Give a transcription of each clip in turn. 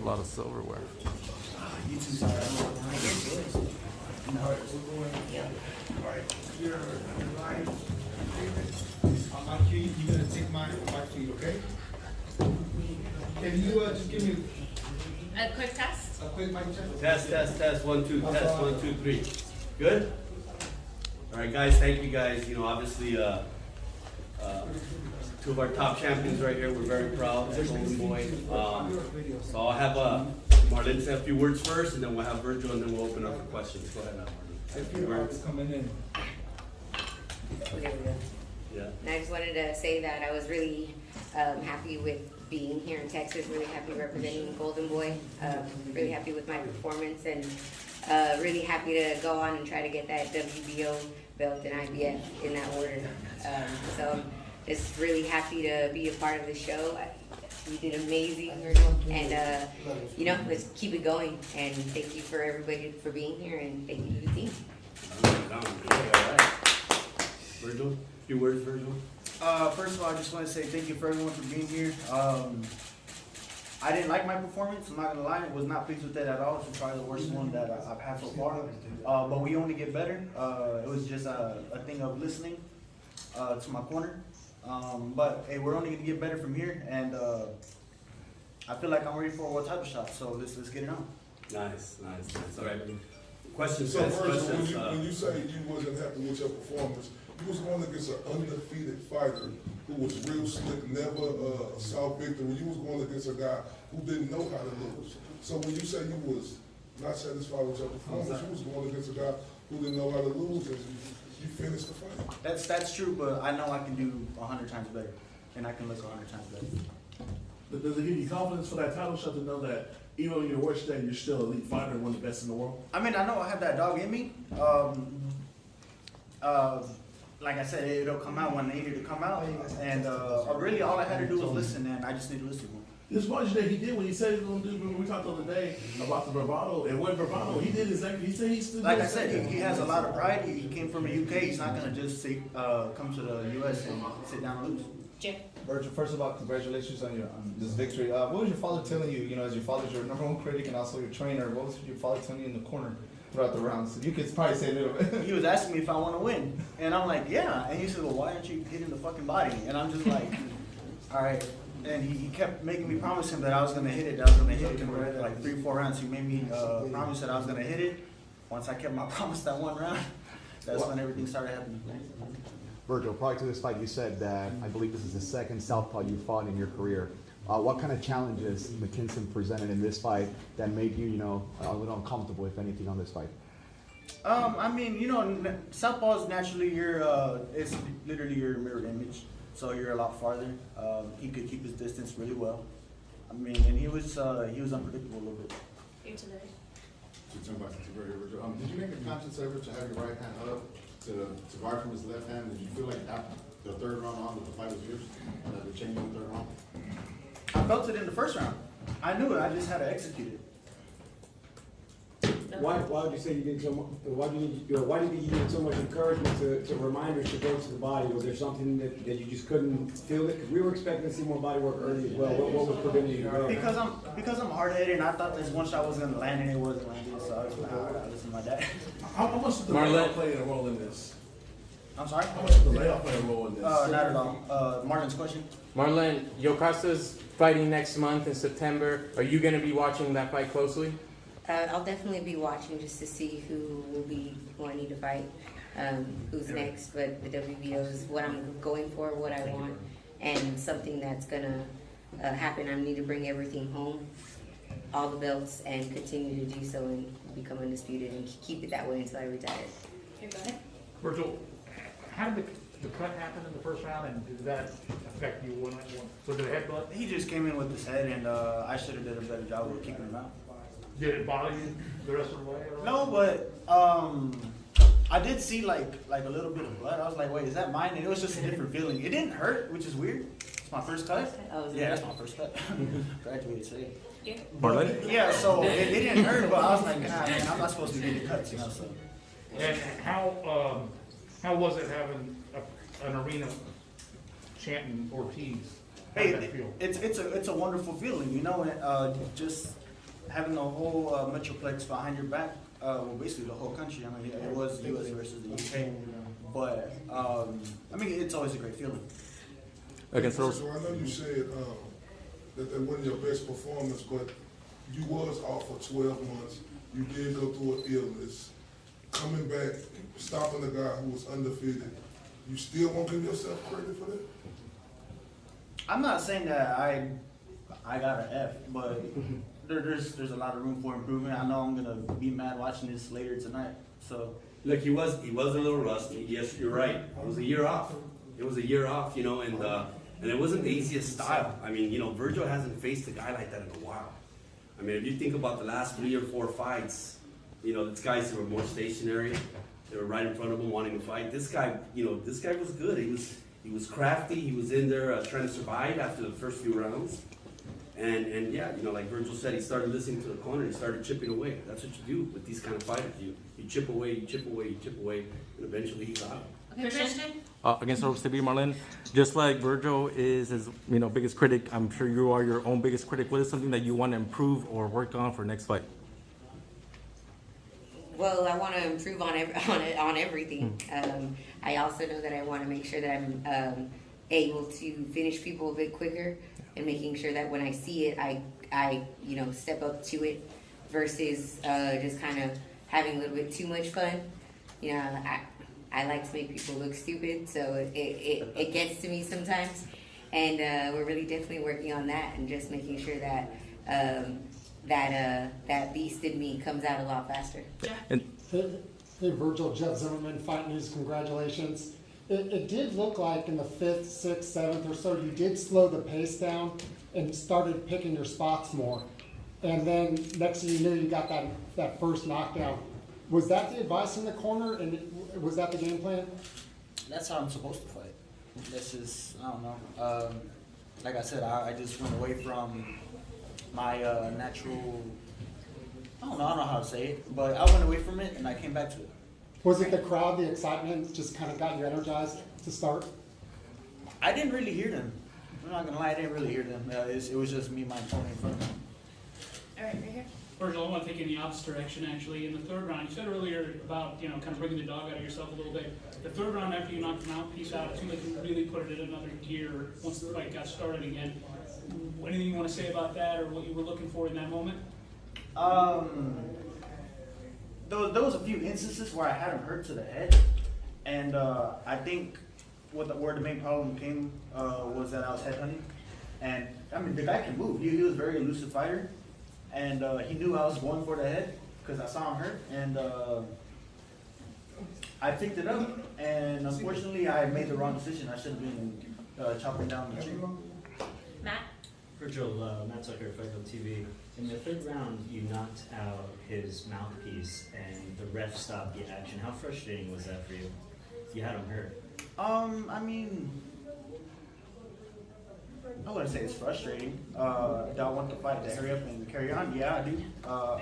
a lot of silverware. You too, sorry. All right. You're live. I'm on cue. You're gonna take my feed, okay? Can you just give me A quick test. a quick mic check? Test, 1, 2, test, 1, 2, 3. Good? All right, guys, thank you guys. You know, obviously, two of our top champions right here. We're very proud. Golden Boy. So I'll have Marlene say a few words first, and then we'll have Vergil, and then we'll open up for questions. Go ahead, Marlene. Say a few words. Coming in. There we go. Yeah. And I just wanted to say that I was really happy with being here in Texas, really happy representing Golden Boy, really happy with my performance, and really happy to go on and try to get that WBO belt and IBF in that order. So I'm just really happy to be a part of the show. You did amazing, and you know, let's keep it going. And thank you for everybody for being here, and thank you to the team. All right. Vergil, a few words, Vergil. First of all, I just want to say thank you for everyone for being here. I didn't like my performance, I'm not gonna lie. I was not pleased with it at all. It's probably the worst one that I've had so far. But we only get better. It was just a thing of listening to my corner. But hey, we're only gonna get better from here, and I feel like I'm ready for a world title shot. So let's get it on. Nice. All right. Questions? So first, questions. when you say you wasn't happy with your performance, you was going against an undefeated fighter who was real slick, never a soft victory. You was going against a guy who didn't know how to lose. So when you say you was not satisfied with your performance, you was going against a guy who didn't know how to lose, and you finished the fight. That's true, but I know I can do 100 times better, and I can look 100 times better. But does it give you confidence for that title shot to know that even on your worst day, you're still an elite fighter and one of the best in the world? I mean, I know I have that dog in me. Like I said, it'll come out when it needed to come out. And really, all I had to do was listen, and I just need to listen more. This was that he did when he said he was going to do, when we talked the other day about the bravado, it wasn't bravado, he did exactly, he said he still Like I said, he has a lot of pride. He came from the UK. He's not going to just say, come to the US and sit down and lose. Jim. Vergil, first of all, congratulations on this victory. What was your father telling you? You know, as your father's your number one critic and also your trainer, what was your father telling you in the corner throughout the rounds? So you could probably say a little bit. He was asking me if I want to win, and I'm like, yeah. And he said, well, why aren't you hitting the fucking body? And I'm just like, all right. And he kept making me promise him that I was gonna hit it. That I was gonna hit it. And we're at like 3 or 4 rounds. He made me promise that I was gonna hit it. Once I kept my promise that one round, that's when everything started happening. Vergil, prior to this fight, you said that I believe this is the second southpaw you fought in your career. What kind of challenges McKinson presented in this fight that made you, a little uncomfortable, if anything, on this fight? I mean, southpaw is naturally it's literally your mirror image, so you're a lot farther. He could keep his distance really well. I mean, and he was unpredictable a little bit. Here today. Did you make a conscious effort to have your right hand up to guard from his left hand? Did you feel like after the third round on that the fight was yours? That the change in the third round? I felt it in the first round. I knew it. I just had to execute it. Why would you say you did so much? Why did you need so much encouragement to reminders to go to the body? Was there something that you just couldn't feel it? Because we were expecting to see more body work early as well. What was preventing you? Because I'm hard headed, and I thought this one shot was gonna land, and it wasn't landing. So I was like, all right, I listen to my dad. How much did the layoff play a role in this? I'm sorry. How much did the layoff play a role in this? Not at all. Martin's question. Marlene, Yokasa's fighting next month in September. Are you going to be watching that fight closely? I'll definitely be watching just to see who I need to fight, who's next. But the WBO is what I'm going for, what I want, and something that's gonna happen. I need to bring everything home, all the belts, and continue to do so and become undisputed and keep it that way until I retire. Here, go ahead. Virgil, how did the cut happen in the first round, and did that affect you? Was it a headbutt? He just came in with his head, and I should have did a better job of keeping him out. Did it bother you the rest of the way? No, but I did see like a little bit of blood. I was like, wait, is that mine? And it was just a different feeling. It didn't hurt, which is weird. It's my first cut. Yeah, that's my first cut. Graduated today. Marlene? Yeah, so it didn't hurt, but I was like, God, man, I'm not supposed to be getting cuts, So. And how was it having an arena chanting Ortiz? Hey, it's a wonderful feeling, just having the whole metroplex behind your back, well, basically the whole country. I mean, it was the US versus the UK, but I mean, it's always a great feeling. Against those. So I know you said that they wasn't your best performance, but you was off for 12 months. You did go through an illness. Coming back, stopping the guy who was undefeated. You still won't give yourself credit for that? I'm not saying that I got an F, but there's a lot of room for improvement. I know I'm gonna be mad watching this later tonight. So Look, he was a little rusty. Yes, you're right. It was a year off. It was a year off, you know, and it wasn't the easiest style. I mean, you know, Vergil hasn't faced a guy like that in a while. I mean, if you think about the last 3 or 4 fights, you know, these guys were more stationary. They were right in front of him wanting to fight. This guy, you know, this guy was good. He was crafty. He was in there trying to survive after the first few rounds. And yeah, you know, like Vergil said, he started listening to the corner. He started chipping away. That's what you do with these kind of fighters. You chip away, you chip away, you chip away, and eventually he got him. Okay, Christian? Against Ropes TV, Marlene, just like Vergil is his biggest critic, I'm sure you are your own biggest critic. What is something that you want to improve or work on for next fight? Well, I want to improve on everything. I also know that I want to make sure that I'm able to finish people a bit quicker, and making sure that when I see it, I step up to it versus just kind of having a little bit too much fun. You know, I like to make people look stupid, so it gets to me sometimes, and we're really definitely working on that and just making sure that that beast in me comes out a lot faster. And Hey, Vergil, Jeff Zimmerman, Fight News, congratulations. It did look like in the 5th, 6th, 7th or so, you did slow the pace down and started picking your spots more. And then next thing you knew, you got that first knockdown. Was that the advice in the corner, and was that the game plan? that's how I'm supposed to fight. This is, I don't know. Like I said, I just went away from my natural, I don't know how to say it, but I went away from it and I came back to it. Was it the crowd, the excitement, just kind of got you energized to start? I didn't really hear them. I'm not gonna lie, I didn't really hear them. It was just me, my opponent in front of me. All right, right here. Vergil, I want to take you in the opposite direction, actually. In the third round, you said earlier about, kind of bringing the dog out of yourself a little bit. The third round, after you knocked the mouthpiece out, it seemed like you really put it in another gear once the fight got started again. Anything you want to say about that, or what you were looking for in that moment? There was a few instances where I had him hurt to the head, and I think where the main problem came was that I was headhunting. And I mean, the guy can move. He was a very elusive fighter, and he knew I was going for the head because I saw him hurt, and I picked it up. And unfortunately, I made the wrong decision. I should have been chopping down the tree. Matt? Vergil, Matt Tucker, Fight on TV. In the third round, you knocked out his mouthpiece, and the ref stopped the action. How frustrating was that for you? You had him hurt. I mean, I wouldn't say it's frustrating. Do I want the fight to hurry up and carry on? Yeah, I do. I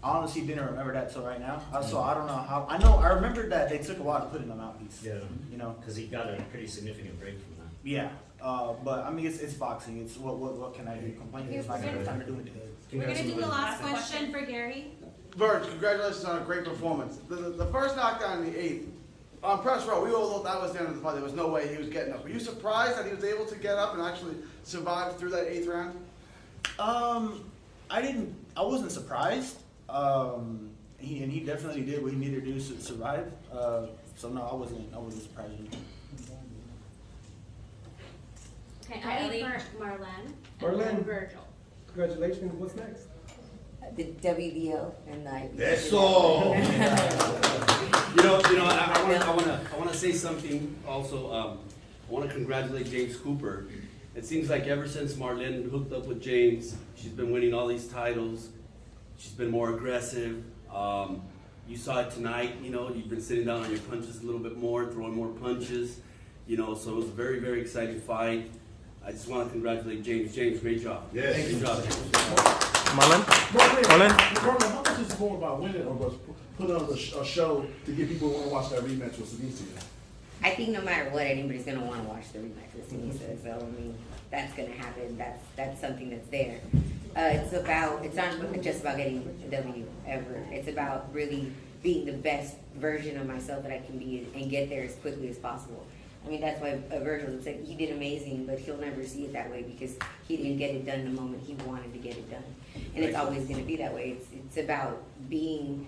honestly didn't remember that till right now. So I don't know how. I remember that they took a while to put in the mouthpiece. Yeah. You know, because he got a pretty significant break from that. Yeah. But I mean, it's boxing. It's what can I do? Complaining is not gonna time to do anything. We're going to do the last question for Gary. Verge, congratulations on a great performance. The first knockdown in the 8th, on press row, we all thought that was the end of the fight. There was no way he was getting up. Were you surprised that he was able to get up and actually survive through that 8th round? I wasn't surprised. He definitely did what he needed to do to survive. So no, I wasn't surprised. Okay, Ellie for Marlene. Marlene. And then Vergil. Congratulations, what's next? The WBO and the IBO. Eso! I want to say something also. I want to congratulate James Cooper. It seems like ever since Marlene hooked up with James, she's been winning all these titles. She's been more aggressive. You saw it tonight, you've been sitting down on your punches a little bit more, throwing more punches, so it was a very, very exciting fight. I just want to congratulate James. James, great job. Yes. Great job, James. Marlene, how much is it more about winning or was put on a show to get people who want to watch that rematch with Sinisa? I think no matter what, anybody's going to want to watch the rematch with Sinisa. So, I mean, that's going to happen. That's something that's there. It's not just about getting a W ever. It's about really being the best version of myself that I can be and get there as quickly as possible. I mean, that's why Vergil, it's like he did amazing, but he'll never see it that way because he didn't get it done the moment he wanted to get it done. And it's always going to be that way. It's about being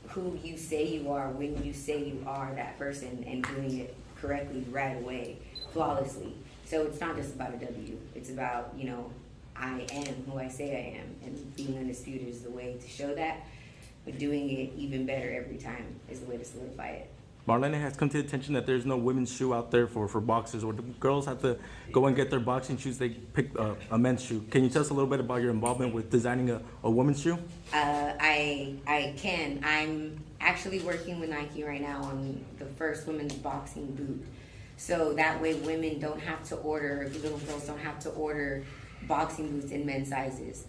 who you say you are when you say you are that person and doing it correctly right away, flawlessly. So it's not just about a W. It's about, you know, I am who I say I am, and being undisputed is the way to show that, but doing it even better every time is the way to solidify it. Marlene has come to the attention that there's no women's shoe out there for boxers, or the girls have to go and get their boxing shoes. They pick a men's shoe. Can you tell us a little bit about your involvement with designing a women's shoe? I can. I'm actually working with Nike right now on the first women's boxing boot. So that way women don't have to order, little girls don't have to order boxing boots in men's sizes.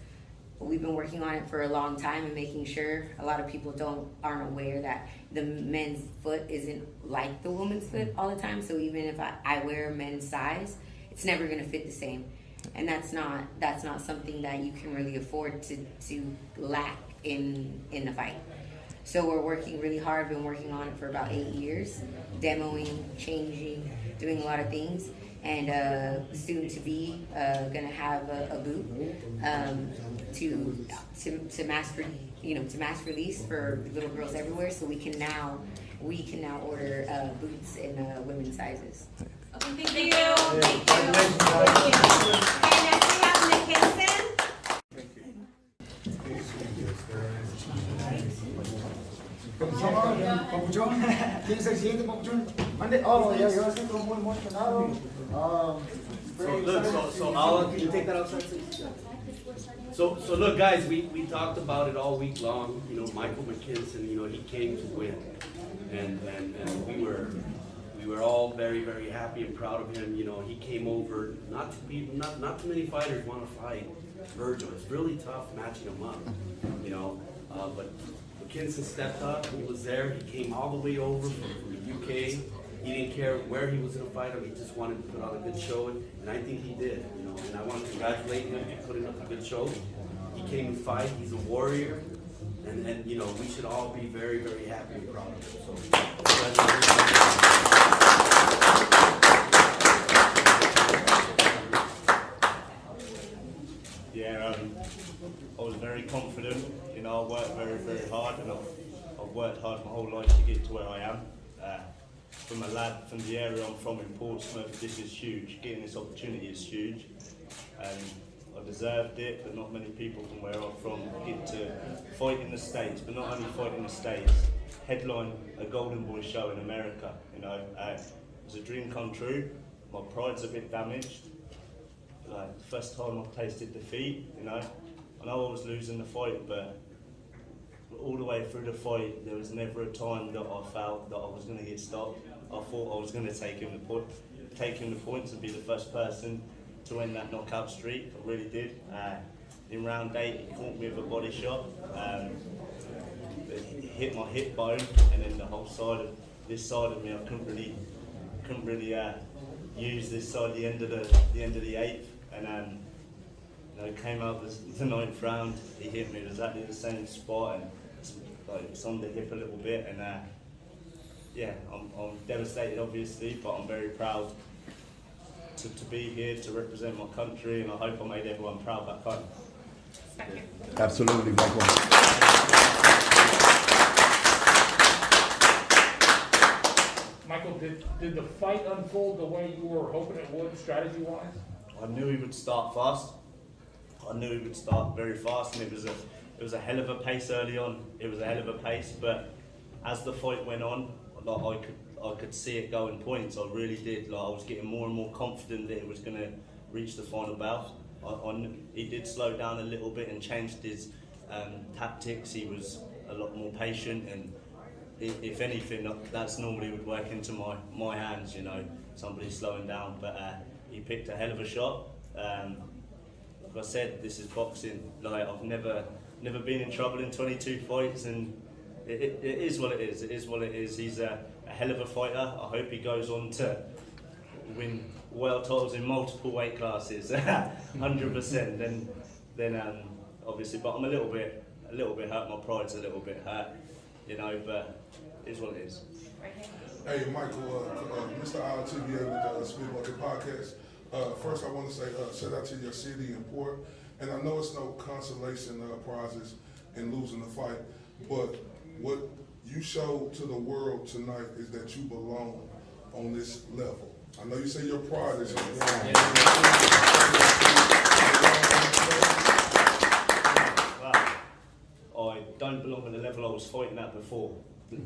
We've been working on it for a long time and making sure a lot of people aren't aware that the men's foot isn't like the woman's foot all the time. So even if I wear a men's size, it's never going to fit the same. And that's not something that you can really afford to lack in the fight. So we're working really hard, been working on it for about 8 years, demoing, changing, doing a lot of things. And soon to be gonna have a boot to mass release for little girls everywhere. So we can now order boots in women's sizes. Okay, thank you. Thank you. And next we have McKinson. Papuchón, ¿quién es el siguiente, Papuchón? Mande. Oh, ya estoy como muy emocionado. So Ala, can you take that outside, please? So look, guys, we talked about it all week long. You know, Michael McKinson, you know, he came to win, and we were all very, very happy and proud of him. You know, he came over. Not too many fighters want to fight Vergil. It's really tough matching him up. You know, but McKinson stepped up. He was there. He came all the way over from the UK. He didn't care where he was going to fight him. He just wanted to put on a good show, and I think he did. You know, and I want to congratulate him for putting up a good show. He came to fight. He's a warrior, and you know, we should all be very, very happy and proud of him. So, yeah, I was very confident. You know, I worked very, very hard, and I've worked hard my whole life to get to where I am. From a lad from the area I'm from in Portsmouth, this is huge. Getting this opportunity is huge, and I deserved it. But not many people from where I'm from get to fight in the States. But not only fight in the States, headline a Golden Boy show in America. You know, it was a dream come true. My pride's a bit damaged. Like the first time I've tasted defeat. You know, I know I was losing the fight, but all the way through the fight, there was never a time that I felt that I was going to get stopped. I thought I was going to take him the points and be the first person to end that knockout streak. I really did. In round 8, he caught me with a body shot. It hit my hip bone, and then the whole side of this side of me, I couldn't really use this side. The end of the 8th, and you know, came out the 9th round. He hit me exactly the same spot, and like it's on the hip a little bit, and yeah, I'm devastated obviously, but I'm very proud to be here to represent my country, and I hope I made everyone proud back home. Absolutely, Michael. Michael, did the fight unfold the way you were hoping it would, strategy-wise? I knew he would start fast. I knew he would start very fast, and it was a hell of a pace early on. It was a hell of a pace, but as the fight went on, like I could see it go in points. I really did. Like I was getting more and more confident that it was going to reach the final bout. He did slow down a little bit and changed his tactics. He was a lot more patient, and if anything, that's normally would work into my hands. You know, somebody slowing down, but he picked a hell of a shot. Like I said, this is boxing. Like I've never been in trouble in 22 fights, and it is what it is. It is what it is. He's a hell of a fighter. I hope he goes on to win world titles in multiple weight classes, 100%. Then obviously, but I'm a little bit hurt. My pride's a little bit hurt, you know, but it is what it is. Hey, Michael, Mr. RTV with Speed About the Podcast. First, I want to say shout out to your city and port. And I know it's no consolation prizes in losing the fight, but what you showed to the world tonight is that you belong on this level. I know you say your pride is on the line. I don't belong at the level I was fighting at before.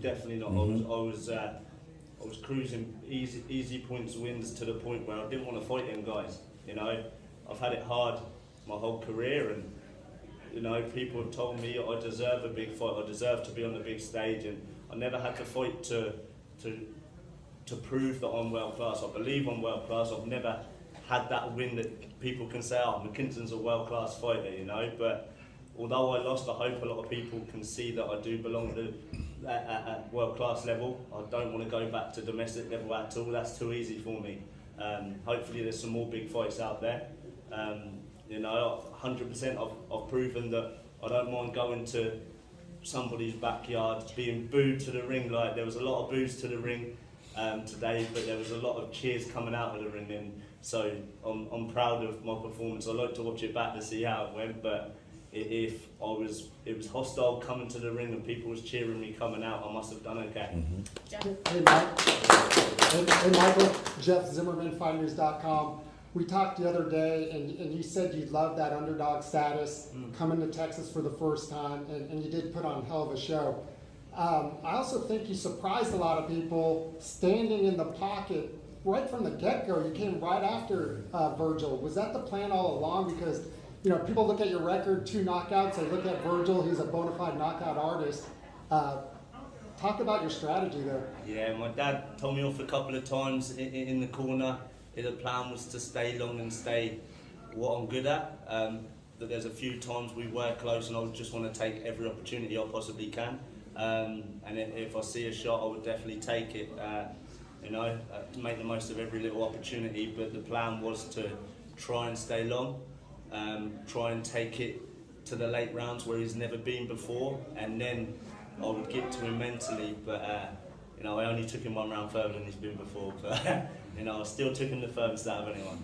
Definitely not. I was cruising easy points wins to the point where I didn't want to fight them guys. You know, I've had it hard my whole career, and you know, people have told me I deserve a big fight. I deserve to be on the big stage, and I never had to fight to prove that I'm world class. I believe I'm world class. I've never had that win that people can say, oh, McKinson's a world class fighter, you know. But although I lost, I hope a lot of people can see that I do belong to at world class level. I don't want to go back to domestic level at all. That's too easy for me. Hopefully there's some more big fights out there. You know, 100% I've proven that I don't mind going to somebody's backyard, being booed to the ring. Like, there was a lot of boos to the ring today, but there was a lot of cheers coming out of the ring, and so I'm proud of my performance. I like to watch it back to see how it went, but it was hostile coming to the ring and people was cheering me coming out, I must have done okay. Hey, Mike. Hey, Michael, Jeff Zimmerman, FightNews.com. We talked the other day, and you said you loved that underdog status, coming to Texas for the first time, and you did put on a hell of a show. I also think you surprised a lot of people standing in the pocket right from the get-go. You came right after Vergil. Was that the plan all along? Because, you know, people look at your record, 2 knockouts, they look at Vergil, he's a bona fide knockout artist. Talk about your strategy there. Yeah, my dad told me off a couple of times in the corner. The plan was to stay long and stay what I'm good at. That there's a few times we were close and I would just want to take every opportunity I possibly can. And if I see a shot, I would definitely take it. You know, make the most of every little opportunity. But the plan was to try and stay long, try and take it to the late rounds where he's never been before, and then I would get to him mentally. But you know, I only took him 1 round further than he's been before. But you know, I still took him the furthest out of anyone.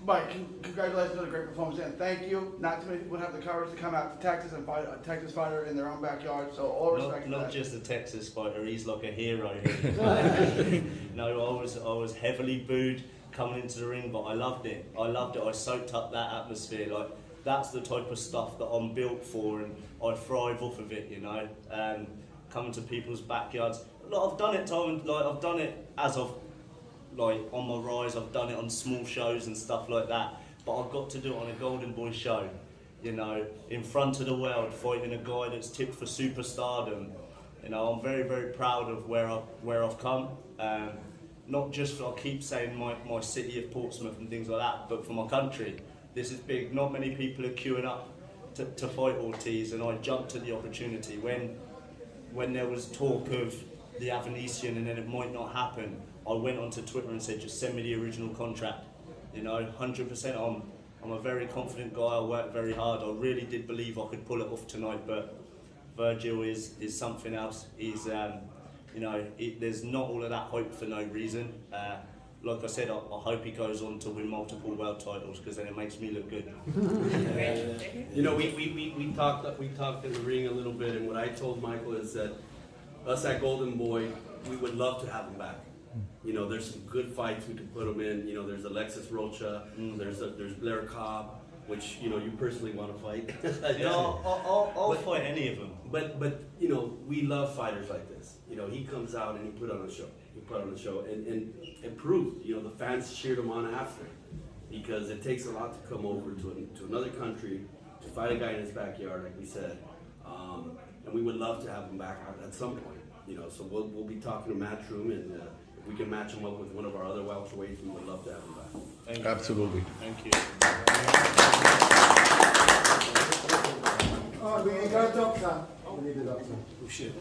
Mike, congratulations on a great performance, and thank you. Not too many people have the courage to come out to Texas and fight a Texas fighter in their own backyard, so all respect for that. Not just a Texas fighter, he's like a hero here. No, I was heavily booed coming into the ring, but I loved it. I soaked up that atmosphere. Like, that's the type of stuff that I'm built for, and I thrive off of it, you know. Coming to people's backyards. Like, I've done it, Tom, like, I've done it as I've, like, on my rise, I've done it on small shows and stuff like that, but I've got to do it on a Golden Boy show, you know, in front of the world, fighting a guy that's tipped for superstardom. You know, I'm very, very proud of where I've come. Not just for, I keep saying my city of Portsmouth and things like that, but for my country. This is big. Not many people are queuing up to fight Ortiz, and I jumped at the opportunity. When there was talk of the Avenetian and then it might not happen, I went onto Twitter and said, just send me the original contract. You know, 100%. I'm a very confident guy. I worked very hard. I really did believe I could pull it off tonight, but Vergil is something else. He's, you know, there's not all of that hype for no reason. Like I said, I hope he goes on to win multiple world titles, because then it makes me look good. You know, we talked in the ring a little bit, and what I told Michael is that us at Golden Boy, we would love to have him back. You know, there's some good fights we could put him in. You know, there's Alexis Rocha, there's Blair Cobb, which, you know, you personally want to fight. Yeah, I'll fight any of them. But you know, we love fighters like this. You know, he comes out and he put on a show. And it proved. You know, the fans cheered him on after, because it takes a lot to come over to another country to fight a guy in his backyard, like we said. And we would love to have him back at some point. You know, so we'll be talking to Matchroom, and if we can match him up with one of our other welterweights, we would love to have him back. Thank you. Absolutely. Thank you. Oh, we ain't got a dump time. We need it up, Oh shit.